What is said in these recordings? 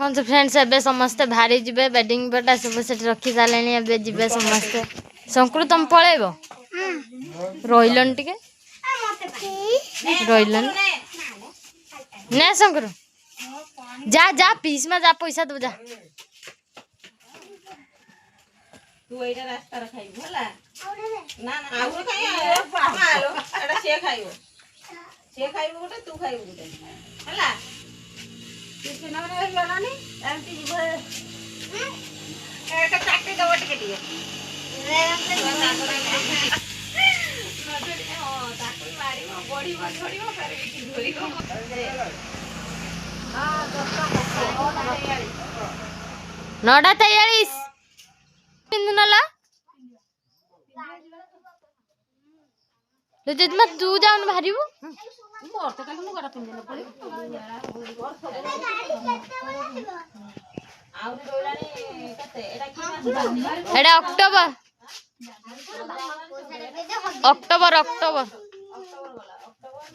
हाँ तो फ्रेंड्स एबे समस्ते भारी जिबे बेडिंग बेटा सब सेट रखी सालेनी एबे जिबे समस्ते संकुल तुम पळेबो रोइलन टिके रोइलन ने संकुल जा जा पीस में जा पैसा दो जा तू एटा रास्ता रे खाइबो हला ना ना आउर खाइ आलो एटा से खाइबो गोटे तू खाइबो गोटे हला किछ न न गलानी एमती जीव एटा चाटी दव टिके टिके ताकू मारी बॉडी में छोड़ीबो करे की धोरी को हां 9:43 पिंदुनला तो जद मत तू जाऊन भारीबो मोर तो काली मुगरा पिंदन पड़ी आउ रोलानी कते एटा की एटा अक्टोबर अक्टोबर अक्टोबर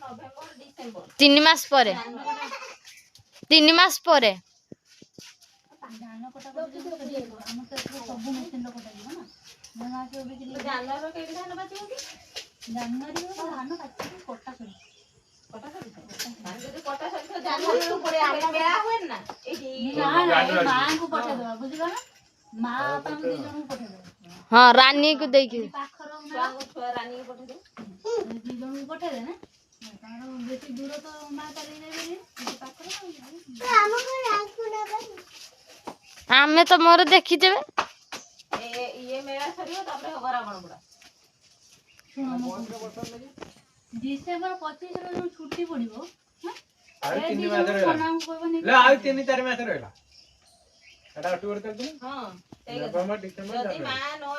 नवंबर डिसेंबर 3 मास परे 3 मास परे धान कटा हम तो सब मशीन कटा जीव ना ना से ओबे कि जानवर के धान बाचियो कि जानवर धान काटी कटा सरी धान जदी कटा सरी तो जानवर को पड़े आगे बेया होय ना एठी ना मां को पठे दो बुझिबा ना मां अपन दी जन को पठे दो हां रानी को देई के पाखर छुआ रानी को पठे दो दी जन को पठे दे ना कारण बेसी दूर तो मां चली नै रे पाखर तो हम को रात को ना आमे तो मोर देखि देबे ये मेरा सरियो तापरे हबरा बण बडा डिसेंबर 25 रो जो छुट्टी पड़िबो आ 3 मास रे ले आ 3-4 मास रहला एटा अक्टोबर तक दिन हां नवंबर डिसेंबर जदी मां नो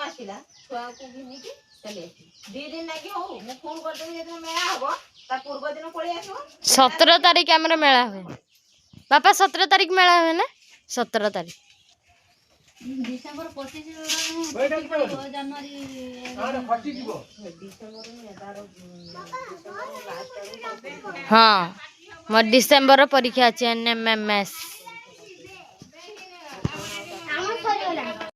आसिला छुआ को घिनी की चले आसी 2 दिन लागी हो मु फोन कर देबी जेतना मेला हबो ता पूर्व दिन पळी आसो 17 तारीख हमरा मेला हुए बापा 17 तारीख मेला हुए ना 17 तारीख डिसेंबर 25 रो जनवरी हां फटी जीवो डिसेंबर में तारो डिसेंबर लास्ट हाँ मोर डिसेंबर परीक्षा अछि एनएमएमएस